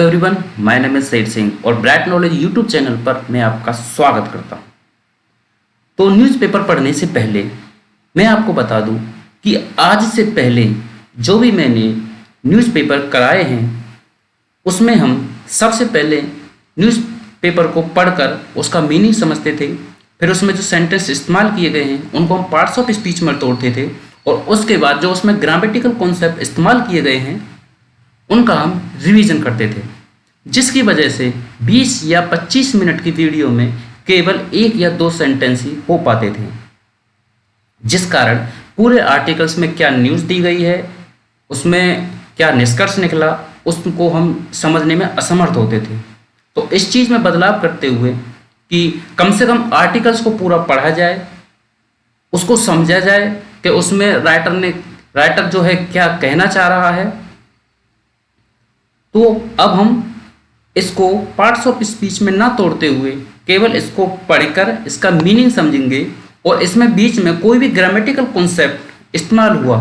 Everyone, my name is Saeed Singh और bright knowledge YouTube channel पर मैं आपका स्वागत करता हूं। तो न्यूज़पेपर पढ़ने से पहले मैं आपको बता दूं कि आज से पहले जो भी मैंने न्यूज़पेपर कराए हैं उसमें हम सबसे पहले न्यूज़पेपर को पढ़कर उसका मीनिंग समझते थे, फिर उसमें जो सेंटेंस इस्तेमाल किए गए हैं उनको हम पार्ट्स ऑफ स्पीच में तोड़ते थे और उसके बाद जो उसमें ग्रामेटिकल कॉन्सेप्ट इस्तेमाल किए गए हैं उनका हम रिवीजन करते थे, जिसकी वजह से 20 या 25 मिनट की वीडियो में केवल 1 या 2 सेंटेंस ही हो पाते थे, जिस कारण पूरे आर्टिकल्स में क्या न्यूज़ दी गई है, उसमें क्या निष्कर्ष निकला, उसको हम समझने में असमर्थ होते थे। तो इस चीज़ में बदलाव करते हुए कि कम से कम आर्टिकल्स को पूरा पढ़ा जाए, उसको समझा जाए कि उसमें राइटर जो है क्या कहना चाह रहा है, तो अब हम इसको पार्ट्स ऑफ स्पीच में ना तोड़ते हुए केवल इसको पढ़कर इसका मीनिंग समझेंगे और इसमें बीच में कोई भी ग्रामेटिकल कॉन्सेप्ट इस्तेमाल हुआ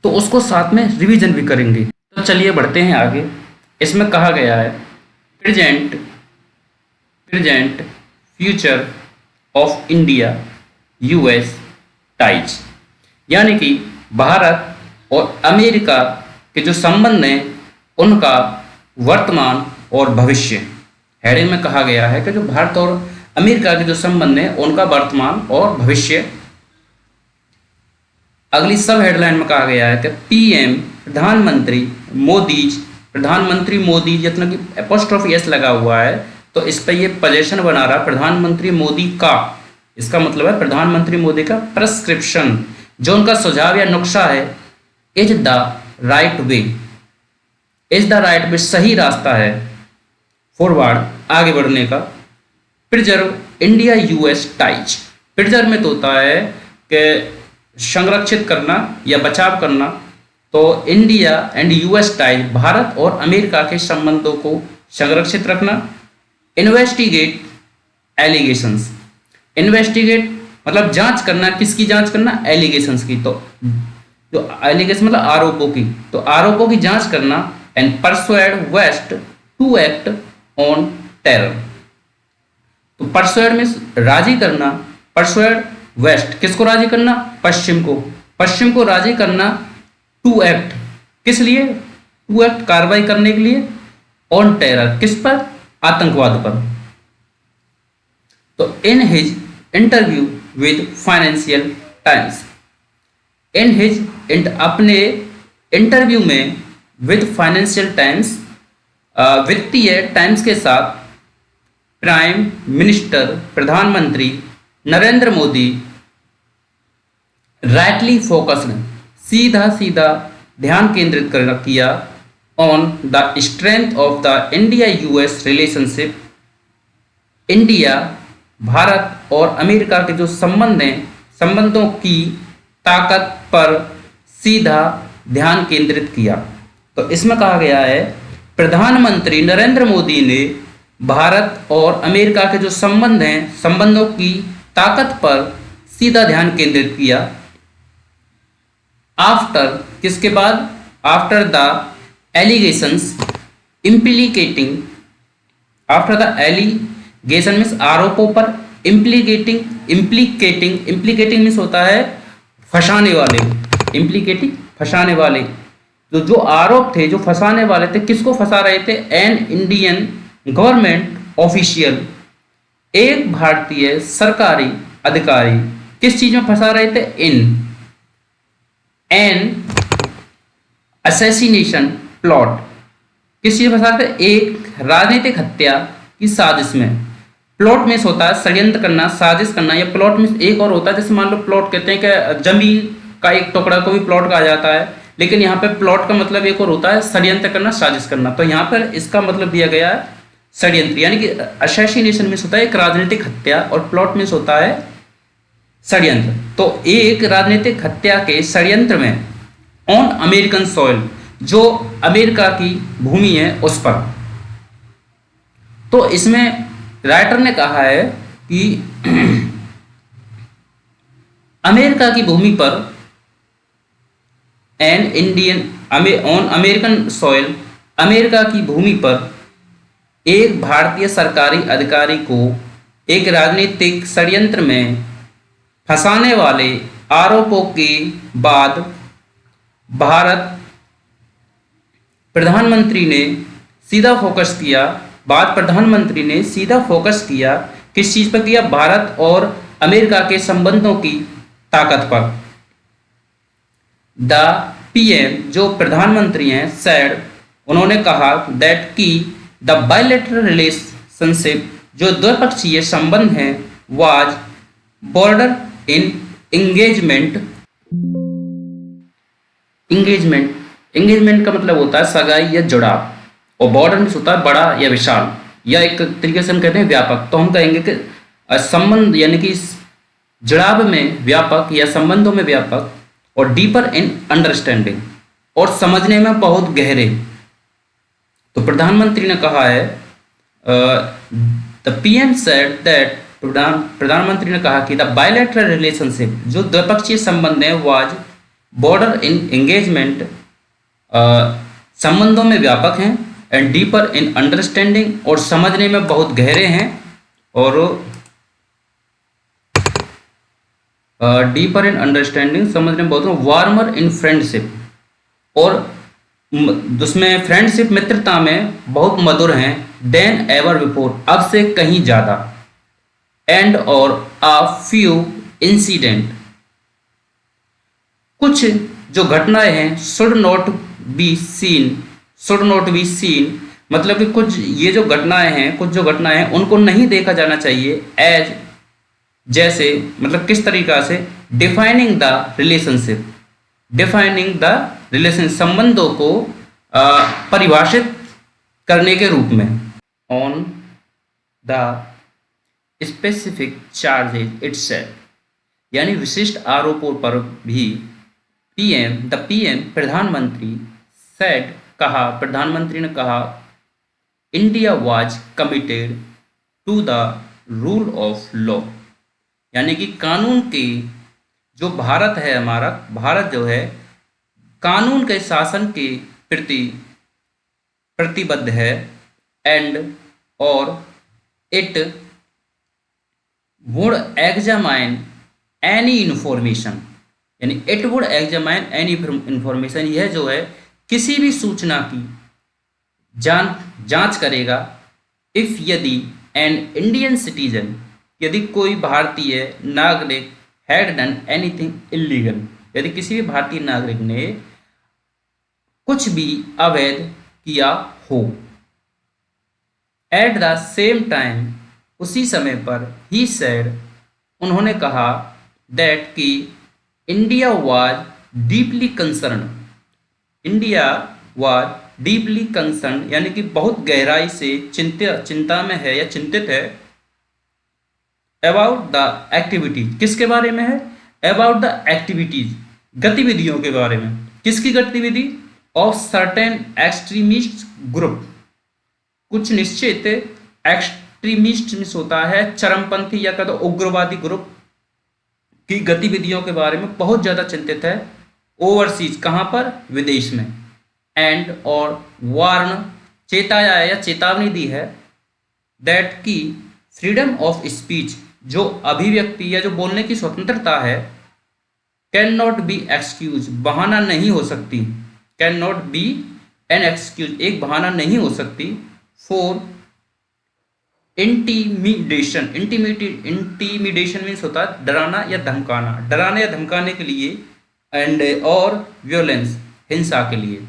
तो उसको साथ में रिवीजन भी करेंगे। तो चलिए बढ़ते हैं आगे। इसमें कहा गया है present future of India US ties, यानी कि भारत और अमेरिका के जो संबंध हैं उनका वर्तमान और भविष्य। हेडिंग में कहा गया है कि जो भारत और अमेरिका के जो संबंध हैं उनका वर्तमान और भविष्य। अगली सब हेडलाइन में कहा गया है कि पीएम प्रधानमंत्री मोदी, जितना कि एपोस्ट्रोफी एस लगा हुआ है तो इस पर ये पोजीशन बना रहा प्रधानमंत्री मोदी का। इसका मतलब है प्रधानमंत्री मोदी का प्रेस्क्रिप्शन, जो उनका सुझाव या नुस्खा है, इज द राइट वे, सही रास्ता है फॉरवर्ड, आगे बढ़ने का। Preserve India US ties, preserve में तो होता है कि संरक्षित करना या बचाव करना, तो India and US ties, Bharat और अमेरिका के संबंधों को संरक्षित रखना। इन्वेस्टिगेट एलिगेशंस, इन्वेस्टिगेट मतलब जांच करना, किसकी जांच करना, एलिगेशंस की, तो जो एलिगेशन मतलब आरोपों की, तो आरोपों की जांच करना। And persuade West to act on terror, तो परसुएड में राजी करना, परसुएड वेस्ट किसको राजी करना, पश्चिम को राजी करना टू एक्ट, किस लिए, टू एक्ट कार्रवाई करने के लिए, ऑन टेरर किस पर, आतंकवाद पर। तो in his interview with financial times, अपने इंटरव्यू में विद फाइनेंशियल टाइम्स, वित्तीय टाइम्स के साथ प्राइम मिनिस्टर प्रधानमंत्री नरेंद्र मोदी राइटली फोकस्ड, सीधा ध्यान केंद्रित किया on the strength of the India US relationship, India Bharat और अमेरिका के जो संबंध हैं, संबंधों की ताकत पर सीधा ध्यान केंद्रित किया। तो इसमें कहा गया है प्रधानमंत्री नरेंद्र मोदी ने भारत और अमेरिका के जो संबंध हैं, संबंधों की ताकत पर सीधा ध्यान केंद्रित किया। आफ्टर किसके बाद, after the allegations implicating, after the allegation means आरोपों पर, इम्प्लीकेटिंग मीन्स होता है फंसाने वाले, इम्प्लीकेटिंग फंसाने वाले, तो जो आरोप थे जो फंसाने वाले थे, किसको फंसा रहे थे, एन इंडियन गवर्नमेंट ऑफिशियल, एक भारतीय सरकारी अधिकारी किस चीज में फंसा रहे थे, इन एन असैसिनेशन प्लॉट, किस चीज में फंसा रहे थे, एक राजनीतिक हत्या की साजिश में। प्लॉट में होता है षड्यंत्र करना, साजिश करना, या प्लॉट में एक और होता है, जैसे मान लो प्लॉट कहते हैं कि जमीन का एक टुकड़ा को भी प्लॉट कहा जाता है, लेकिन यहाँ पे प्लॉट का मतलब एक और होता है षड्यंत्र करना, साजिश करना। तो यहाँ पर इसका मतलब दिया गया है षड्यंत्र, यानी कि असैसिनेशन में होता है एक राजनीतिक हत्या और प्लॉट में होता है षड्यंत्र। तो एक राजनीतिक हत्या के षड्यंत्र में ऑन अमेरिकन सॉइल, जो अमेरिका की भूमि है उस पर। तो इसमें राइटर ने कहा है कि अमेरिका की भूमि पर, an Indian on American soil, America की भूमि पर एक भारतीय सरकारी अधिकारी को एक राजनीतिक षड्यंत्र में फंसाने वाले आरोपों के बाद भारत प्रधानमंत्री ने सीधा फोकस किया किस चीज पर किया? भारत और अमेरिका के संबंधों की ताकत पर। द पीएम जो प्रधानमंत्री हैं सेड, उन्होंने कहा दैट की द बायलैटरल रिलेशनशिप जो द्विपक्षीय संबंध हैं वाज बॉर्डर इन एंगेजमेंट का मतलब होता है सगाई या जुड़ाव, और बॉर्डर में होता है बड़ा या विशाल, या एक तरीके से हम कहते हैं व्यापक। तो हम कहेंगे कि संबंध यानी कि जुड़ाव में व्यापक या संबंधों में व्यापक, और डीपर इन अंडरस्टैंडिंग और समझने में बहुत गहरे। तो प्रधानमंत्री ने कहा है द पीएम सेड दैट प्रधानमंत्री ने कहा कि द बायलैटरल रिलेशनशिप जो द्विपक्षीय संबंध है वाज बॉर्डर इन एंगेजमेंट संबंधों में व्यापक हैं, एंड डीपर इन अंडरस्टैंडिंग और समझने में बहुत गहरे हैं, और डीपर इन अंडरस्टैंडिंग समझने में बहुत, वार्मर इन फ्रेंडशिप और उसमें फ्रेंडशिप मित्रता में बहुत मधुर हैं, देन एवर बिफोर अब से कहीं ज़्यादा, एंड और अ फ्यू इंसिडेंट कुछ जो घटनाएं हैं शुड नॉट बी सीन मतलब कि कुछ ये जो घटनाएं हैं उनको नहीं देखा जाना चाहिए एज जैसे, मतलब किस तरीका से? डिफाइनिंग द रिलेशन संबंधों को परिभाषित करने के रूप में। On the specific charges itself यानी विशिष्ट आरोपों पर भी द पीएम प्रधानमंत्री सेड प्रधानमंत्री ने कहा India was committed to the rule of law यानी कि कानून के जो भारत है हमारा भारत जो है कानून के शासन के प्रति प्रतिबद्ध है, एंड और it would examine any information यानी it would examine any information, यह जो है किसी भी सूचना की जांच करेगा इफ यदि एन इंडियन सिटीजन यदि कोई भारतीय नागरिक हैड डन एनीथिंग इलीगल यदि किसी भी भारतीय नागरिक ने कुछ भी अवैध किया हो। एट द सेम टाइम उसी समय पर ही सेड उन्होंने कहा दैट कि इंडिया वाज डीपली कंसर्न यानी कि बहुत गहराई से चिंता में है या चिंतित है अबाउट द एक्टिविटीज किसके बारे में है? अबाउट द एक्टिविटीज गतिविधियों के बारे में। किसकी गतिविधि? ऑफ सर्टेन एक्सट्रीमिस्ट ग्रुप कुछ निश्चित एक्सट्रीमिस्ट होता है चरमपंथी या कहते उग्रवादी ग्रुप की गतिविधियों के बारे में बहुत ज़्यादा चिंतित है। ओवरसीज कहाँ पर? विदेश में। एंड और वार्न चेताया या चेतावनी दी है दैट की फ्रीडम ऑफ स्पीच जो अभिव्यक्ति या जो बोलने की स्वतंत्रता है कैन नॉट बी एक्सक्यूज बहाना नहीं हो सकती, can not be an excuse एक बहाना नहीं हो सकती फॉर इंटीमिडेशन मीन्स होता है डराना या धमकाने के लिए, एंड और वियोलेंस हिंसा के लिए।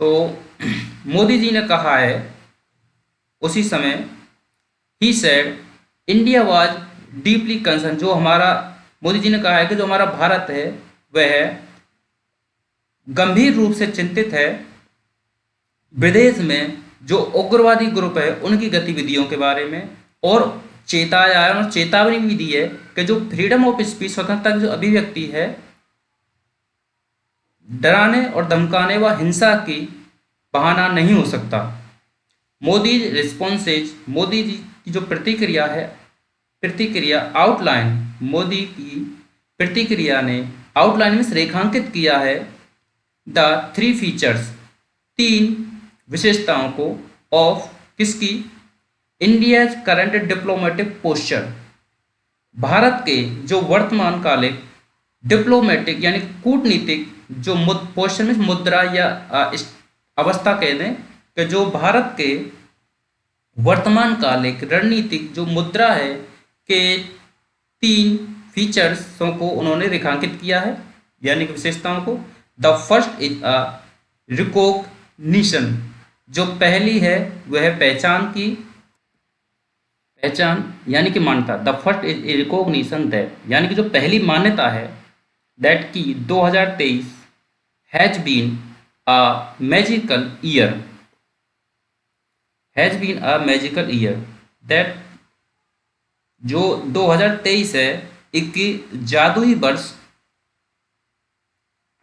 तो मोदी जी ने कहा है उसी समय he said India was deeply concern जो हमारा मोदी जी ने कहा है कि जो हमारा भारत है वह गंभीर रूप से चिंतित है विदेश में जो उग्रवादी ग्रुप है उनकी गतिविधियों के बारे में, और चेताया है और चेतावनी भी दी है कि जो फ्रीडम ऑफ स्पीच स्वतंत्रता की जो अभिव्यक्ति है डराने और धमकाने व हिंसा की बहाना नहीं हो सकता। मोदी जी की जो प्रतिक्रिया आउटलाइन मोदी की प्रतिक्रिया ने आउटलाइन में रेखांकित किया है द थ्री फीचर्स, तीन विशेषताओं को, ऑफ किसकी, India current diplomatic posture, Bharat के जो वर्तमान कालिक डिप्लोमेटिक यानी कूटनीतिक जो पोस्चर में मुद्रा या अवस्था कह दें कि जो भारत के वर्तमान कालिक रणनीतिक जो मुद्रा है के तीन फीचर्सों को उन्होंने रेखांकित किया है यानी कि विशेषताओं को। The first is a recognition, जो पहली है वह पहचान यानी कि मान्यता। The first is recognition that, यानी कि जो पहली मान्यता है दैट की 2023 has been a magical year, has been a magical year, that जो 2023 है एक जादुई वर्ष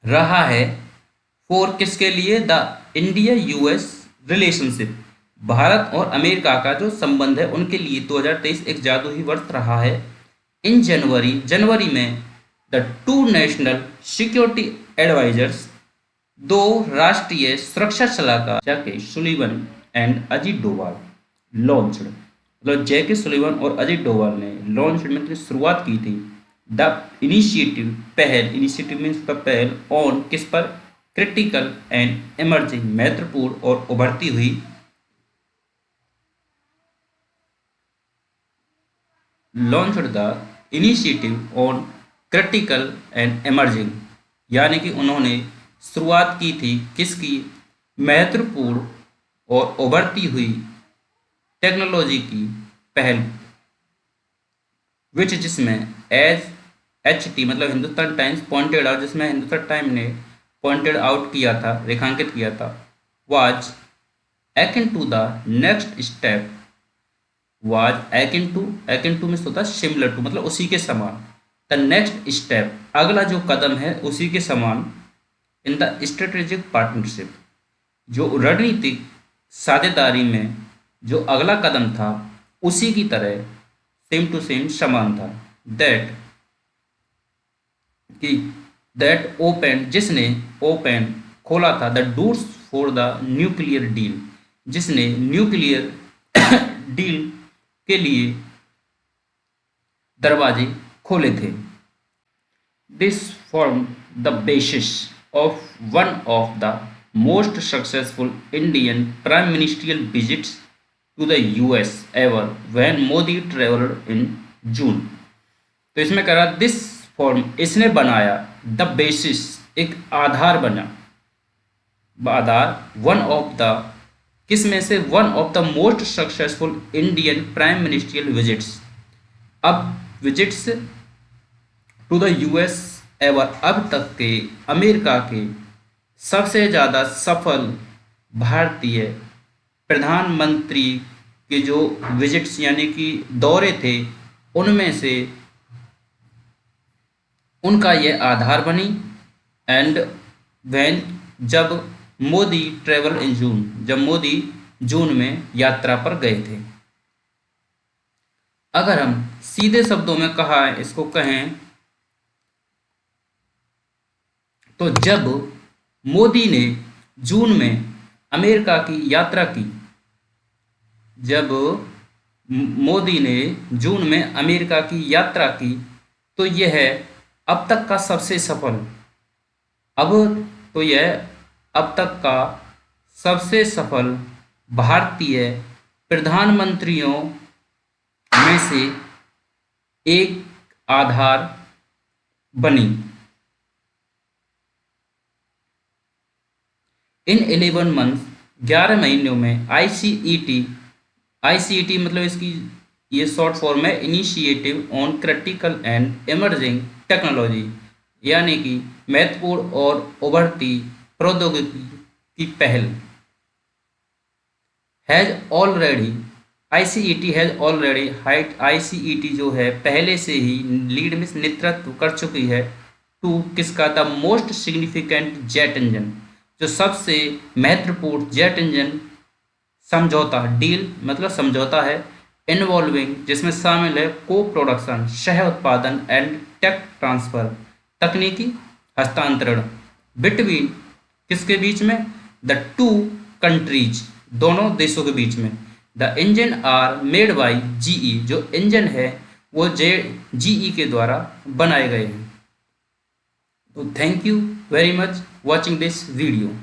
रहा है फॉर किसके लिए, the India US relationship, Bharat और अमेरिका का जो संबंध है उनके लिए 2023 एक जादुई वर्ष रहा है। इन जनवरी में the two national security advisers, दो राष्ट्रीय सुरक्षा सलाहकार Jake Sullivan and Ajit Doval launched, मतलब जैके सुलिवन और अजीत डोभाल ने लॉन्च में शुरुआत की थी द इनिशिएटिव, पहल, इनिशिएटिव मीन्स द पहल, ऑन किस पर, क्रिटिकल एंड इमर्जिंग, महत्वपूर्ण और उभरती हुई, launched the initiative on critical and emerging, यानी कि उन्होंने शुरुआत की थी किसकी, महत्वपूर्ण और उभरती हुई टेक्नोलॉजी की पहल, विच जिसमें एज HT मतलब हिंदुस्तान टाइम्स पॉइंटेड आउट, जिसमें हिंदुस्तान टाइम ने पॉइंटेड आउट किया था, रेखांकित किया था, was akin to the next step, was akin to में होता सिमिलर टू मतलब उसी के समान, द नेक्स्ट स्टेप अगला जो कदम है उसी के समान, इन द स्ट्रेटेजिक पार्टनरशिप जो रणनीतिक साझेदारी में जो अगला कदम था उसी की तरह सेम टू सेम समान था, दैट ओपन, जिसने ओपन खोला था, the doors for the nuclear deal, जिसने न्यूक्लियर डील के लिए दरवाजे खोले थे। This form the basis of one of the most successful Indian prime ministerial visits to the US ever when Modi travelled in June. तो इसमें कह रहा दिस फॉर्म, इसने बनाया, द बेसिस एक आधार बना, आधार, वन ऑफ द किस में से, one of the most successful Indian prime ministerial visits, अब visits to the US ever, अब तक के अमेरिका के सबसे ज़्यादा सफल भारतीय प्रधानमंत्री के जो विजिट्स यानी कि दौरे थे उनमें से उनका यह आधार बनी। एंड व्हेन, जब मोदी ट्रेवल इन जून, जब मोदी जून में यात्रा पर गए थे। अगर हम सीधे शब्दों में कहा इसको कहें तो जब मोदी ने जून में अमेरिका की यात्रा की, जब मोदी ने जून में अमेरिका की यात्रा की तो यह अब तक का सबसे सफल, यह अब तक का सबसे सफल भारतीय प्रधानमंत्रियों में से एक आधार बनी। इन 11 मंथ, 11 महीनों में ICET मतलब इसकी ये शॉर्ट फॉर्म है, initiative on critical and emerging technology, यानी कि महत्वपूर्ण और उभरती प्रौद्योगिकी की पहल। हैज ऑलरेडी, ICET जो है पहले से ही लीड में नेतृत्व कर चुकी है टू किसका, the most significant jet engine, जो सबसे महत्वपूर्ण जेट इंजन समझौता, डील मतलब समझौता है, इन्वॉल्विंग जिसमें शामिल है को प्रोडक्शन, सह उत्पादन, एंड टेक ट्रांसफर तकनीकी हस्तांतरण, बिटवीन किसके बीच में? द टू कंट्रीज, दोनों देशों के बीच में। The engine are made by GE, जो इंजन है वो जीई के द्वारा बनाए गए हैं। तो thank you very much watching this video.